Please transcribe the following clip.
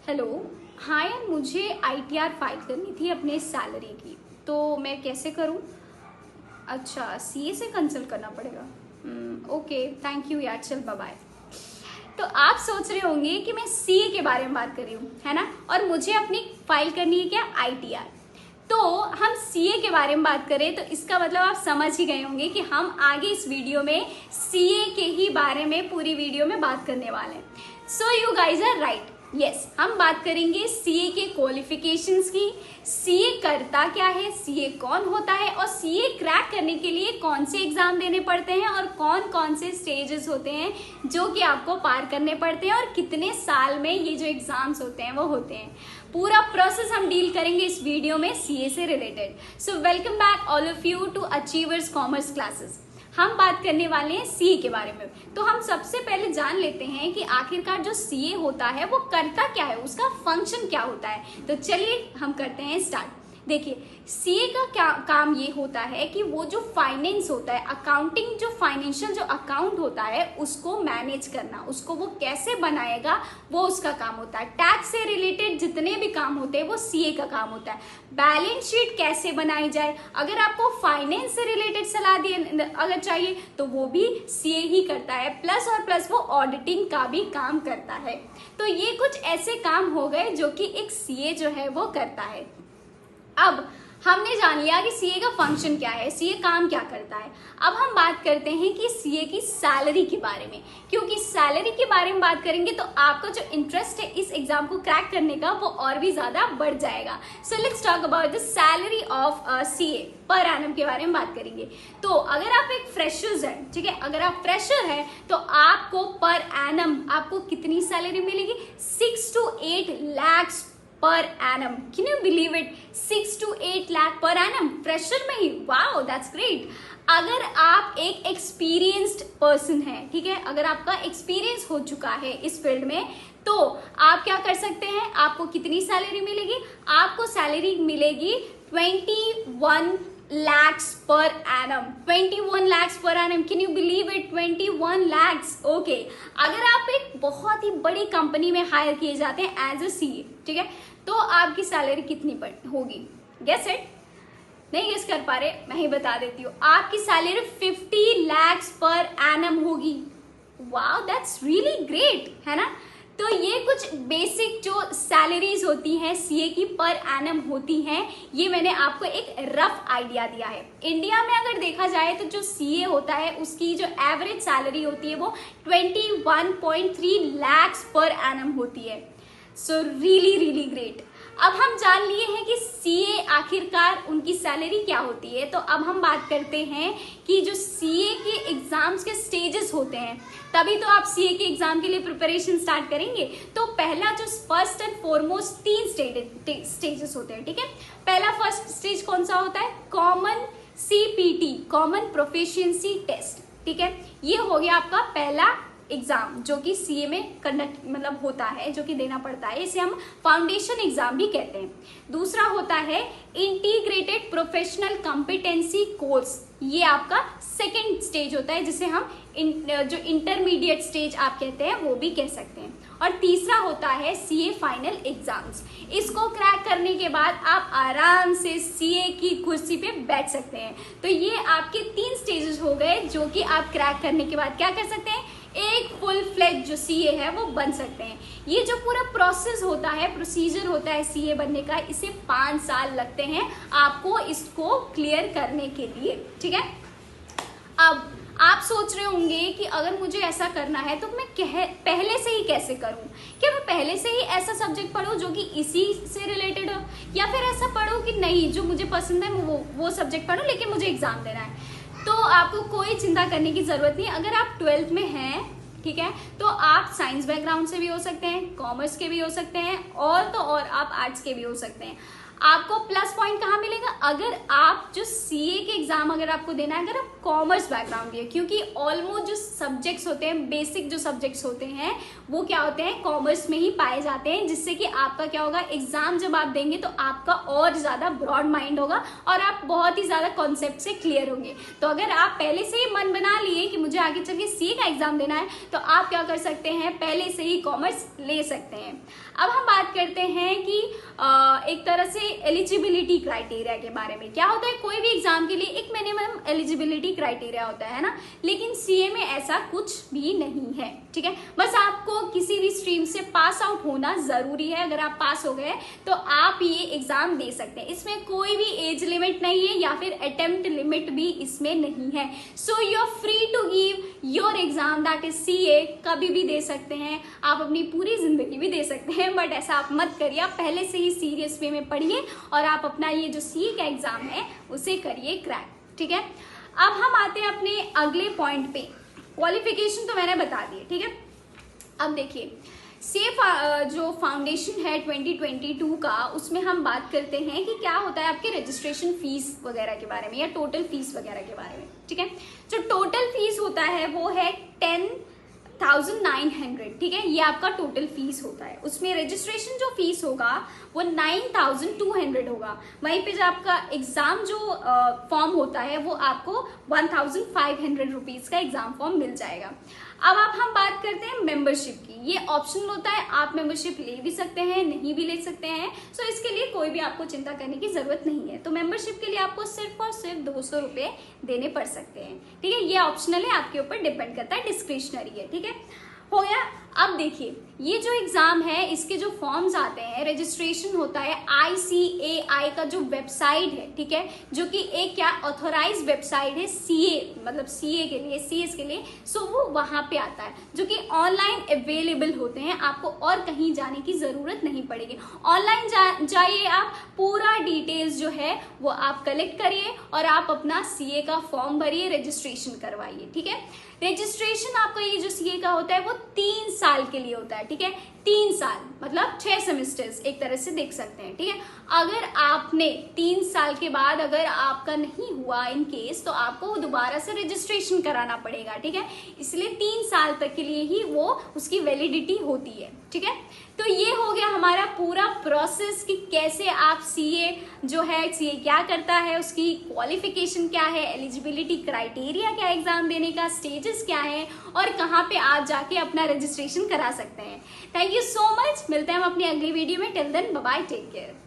Hello. हाँ यार, मुझे आईटीआर फाइल करनी थी अपने सैलरी की, तो मैं कैसे करूँ? अच्छा, सीए से कंसल्ट करना पड़ेगा। ओके, थैंक यू यार, चल बाय बाय। तो आप सोच रहे होंगे कि मैं सीए के बारे में बात कर रही हूँ, है ना? और मुझे अपनी फाइल करनी है क्या? आईटीआर। तो हम सीए के बारे में बात करें तो इसका मतलब आप समझ ही गए होंगे कि हम आगे इस वीडियो में सीए के ही बारे में पूरी वीडियो में बात करने वाले हैं। So you guys are right. Yes, हम बात करेंगे सीए के क्वालिफिकेशंस की, सीए करता क्या है, सीए कौन होता है और सीए क्रैक करने के लिए कौन से एग्जाम देने पड़ते हैं और कौन कौन से स्टेजेस होते हैं जो कि आपको पार करने पड़ते हैं और कितने साल में ये जो एग्जाम्स होते हैं वो होते हैं। पूरा प्रोसेस हम डील करेंगे इस वीडियो में सीए से related. So welcome back all of you to Achievers Commerce Classes. हम बात करने वाले हैं सीए के बारे में। तो हम सबसे पहले जान लेते हैं कि आखिरकार जो सीए होता है वो करता क्या है, उसका फंक्शन क्या होता है। तो चलिए हम करते हैं स्टार्ट। देखिए, सीए का क्या काम ये होता है कि वो जो फाइनेंस होता है, अकाउंटिंग, जो फाइनेंशियल जो अकाउंट होता है उसको मैनेज करना, उसको वो कैसे बनाएगा वो उसका काम होता है। टैक्स से रिलेटेड जितने भी काम होते हैं वो सीए का काम होता है। बैलेंस शीट कैसे बनाई जाए, अगर आपको फाइनेंस से रिलेटेड सलाह दिए अगर चाहिए तो वो भी सीए ही करता है। प्लस और प्लस वो ऑडिटिंग का भी काम करता है। तो ये कुछ ऐसे काम हो गए जो कि एक सीए जो है वो करता है। अब हमने जान लिया कि सीए का फंक्शन क्या है, सीए काम क्या करता है। अब हम बात करते हैं कि सीए की सैलरी के बारे में, क्योंकि सैलरी के बारे में बात करेंगे तो आपका जो इंटरेस्ट है इस एग्जाम को क्रैक करने का वो और भी ज्यादा बढ़ जाएगा। So let's talk about the salary of CA. Per annum के बारे में बात करेंगे। तो अगर आप एक फ्रेशर्स हैं, ठीक है, अगर आप फ्रेशर हैं तो आपको पर एनम आपको कितनी सैलरी मिलेगी? 6 to 8 lakhs per annum. Can you believe it? 6 to 8 lakh per annum fresher में ही। Wow, that's great. अगर आप एक एक्सपीरियंस्ड पर्सन हैं, ठीक है, अगर आपका एक्सपीरियंस हो चुका है इस फील्ड में तो आप क्या कर सकते हैं? आपको कितनी सैलरी मिलेगी? आपको सैलरी मिलेगी 21 lakhs per annum. 21 lakhs per annum. Can you believe it? 21 lakhs। Okay, अगर आप एक बहुत ही बड़ी कंपनी में हायर किए जाते हैं एज अ सीए, ठीक है, तो आपकी सैलरी कितनी होगी? Guess it? नहीं गेस कर पा रहे? मैं ही बता देती हूँ, आपकी सैलरी 50 lakhs पर एनम होगी। वाओ, दैट्स रियली ग्रेट, है ना? तो ये कुछ बेसिक जो सैलरीज होती हैं सीए की पर एनम होती हैं, ये मैंने आपको एक रफ आइडिया दिया है। इंडिया में अगर देखा जाए तो जो सीए होता है उसकी जो एवरेज सैलरी होती है वो 21.3 lakhs पर एनम होती है। So really really great. अब हम जान लिए हैं कि सीए आखिरकार उनकी सैलरी क्या होती है। तो अब हम बात करते हैं कि जो सीए के एग्जाम्स के स्टेजेस होते हैं, तभी तो आप सीए के एग्जाम के लिए प्रिपरेशन स्टार्ट करेंगे। तो पहला जो फर्स्ट एंड फॉरमोस्ट 3 स्टेजेस होते हैं, ठीक है। पहला फर्स्ट स्टेज कौन सा होता है? Common CPT, common proficiency test, ठीक है। ये हो गया आपका पहला एग्जाम जो कि सीए में कंडक्ट मतलब होता है, जो कि देना पड़ता है। इसे हम फाउंडेशन एग्जाम भी कहते हैं। दूसरा होता है इंटीग्रेटेड प्रोफेशनल कॉम्पिटेंसी कोर्स। ये आपका सेकेंड स्टेज होता है, जिसे हम जो इंटरमीडिएट स्टेज आप कहते हैं वो भी कह सकते हैं। और तीसरा होता है सीए फाइनल एग्जाम्स। इसको क्रैक करने के बाद आप आराम से सीए की कुर्सी पे बैठ सकते हैं। तो ये आपके 3 स्टेजेस हो गए जो कि आप क्रैक करने के बाद क्या कर सकते हैं? एक फुल फ्लेज जो सीए है वो बन सकते हैं। ये जो पूरा प्रोसेस होता है, प्रोसीजर होता है सीए बनने का, इसे 5 साल लगते हैं आपको इसको क्लियर करने के लिए, ठीक है। अब आप सोच रहे होंगे कि अगर मुझे ऐसा करना है तो मैं पहले से ही कैसे करूं? क्या मैं पहले से ही ऐसा सब्जेक्ट पढूं जो कि इसी से रिलेटेड हो, या फिर ऐसा पढूं कि नहीं जो मुझे पसंद है वो सब्जेक्ट पढूं लेकिन मुझे एग्जाम देना है? तो आपको कोई चिंता करने की जरूरत नहीं। अगर आप 12th में हैं, ठीक है, तो आप साइंस बैकग्राउंड से भी हो सकते हैं, कॉमर्स के भी हो सकते हैं, और तो और आप आर्ट्स के भी हो सकते हैं। आपको प्लस पॉइंट कहाँ मिलेगा, अगर आप जो सीए के एग्जाम अगर आपको देना है, अगर आप कॉमर्स बैकग्राउंड के, क्योंकि ऑलमोस्ट जो सब्जेक्ट्स होते हैं, बेसिक जो सब्जेक्ट्स होते हैं वो क्या होते हैं, कॉमर्स में ही पाए जाते हैं, जिससे कि आपका क्या होगा, एग्जाम जब आप देंगे तो आपका और ज्यादा ब्रॉड माइंड होगा और आप बहुत ही ज्यादा कॉन्सेप्ट से क्लियर होंगे। तो अगर आप पहले से ही मन बना लिए कि मुझे आगे चल के सीए का एग्जाम देना है, तो आप क्या कर सकते हैं, पहले से ही कॉमर्स ले सकते हैं। अब हम बात करते हैं कि एक तरह से एलिजिबिलिटी क्राइटेरिया के बारे में। क्या होता है, कोई भी एग्जाम के लिए एक मिनिमम एलिजिबिलिटी क्राइटेरिया होता है ना, लेकिन सीए में ऐसा कुछ भी नहीं है, ठीक है। बस आपको किसी भी स्ट्रीम से पास आउट होना जरूरी है। अगर आप पास हो गए तो आप ये एग्जाम दे सकते हैं। इसमें कोई भी एज लिमिट नहीं है या फिर अटेम्प्ट लिमिट भी इसमें नहीं है। So you are free to give your exam that is CA, कभी भी दे सकते हैं आप, अपनी पूरी जिंदगी भी दे सकते हैं, बट ऐसा आप मत करिए। आप पहले से ही सीरियस वे में पढ़िए और आप अपना ये जो सीए का एग्जाम है उसे करिए क्रैक, ठीक है। अब हम आते हैं अपने अगले पॉइंट पे। क्वालिफिकेशन तो मैंने बता दी, ठीक है। अब देखिए सेफ जो फाउंडेशन है 2022 का, उसमें हम बात करते हैं कि क्या होता है आपके रजिस्ट्रेशन फीस वगैरह के बारे में या टोटल फीस वगैरह के बारे में, ठीक है। जो टोटल फीस होता है वो है 10,900, ठीक है, ये आपका टोटल फीस होता है। उसमें रजिस्ट्रेशन जो फीस होगा वो 9,200 होगा। वहीं पे जो आपका एग्जाम जो फॉर्म होता है वो आपको 1,500 रुपीज का एग्जाम फॉर्म मिल जाएगा। अब हम बात करते हैं मेंबरशिप की। ये ऑप्शनल होता है, आप मेंबरशिप ले भी सकते हैं, नहीं भी ले सकते हैं। सो इसके लिए कोई भी आपको चिंता करने की जरूरत नहीं है। तो मेंबरशिप के लिए आपको सिर्फ और सिर्फ 200 रुपए देने पड़ सकते हैं, ठीक है। ये ऑप्शनल है, आपके ऊपर डिपेंड करता है, डिस्क्रिशनरी है, ठीक है, हो गया। अब देखिए ये जो एग्जाम है इसके जो फॉर्म्स आते हैं, रजिस्ट्रेशन होता है ICAI का जो वेबसाइट है, ठीक है, जो कि एक क्या ऑथोराइज वेबसाइट है सीए, मतलब सीए के लिए, सीएस के लिए। सो वो वहां पे आता है, जो कि ऑनलाइन अवेलेबल होते हैं, आपको और कहीं जाने की जरूरत नहीं पड़ेगी। ऑनलाइन जाइए आप, पूरा डिटेल्स जो है वो आप कलेक्ट करिए और आप अपना सीए का फॉर्म भरिए, रजिस्ट्रेशन करवाइए, ठीक है। रजिस्ट्रेशन आपका ये जो सीए का होता है वो 3 साल के लिए होता है, ठीक है। 3 साल मतलब 6 सेमेस्टर्स एक तरह से देख सकते हैं, ठीक है। अगर आपने 3 साल के बाद अगर आपका नहीं हुआ इन केस, तो आपको दोबारा से रजिस्ट्रेशन कराना पड़ेगा, ठीक है। इसलिए 3 साल तक के लिए ही वो उसकी वैलिडिटी होती है, ठीक है। तो ये हो गया हमारा पूरा प्रोसेस कि कैसे आप सीए जो है, सीए क्या करता है, उसकी क्वालिफिकेशन क्या है, एलिजिबिलिटी क्राइटेरिया क्या है एग्जाम देने का, स्टेजेस क्या है और कहाँ पे आप जाके अपना रजिस्ट्रेशन करा सकते हैं। थैंक यू सो मच, मिलते हैं हम अपनी अगली वीडियो में। Till then bye bye, take care.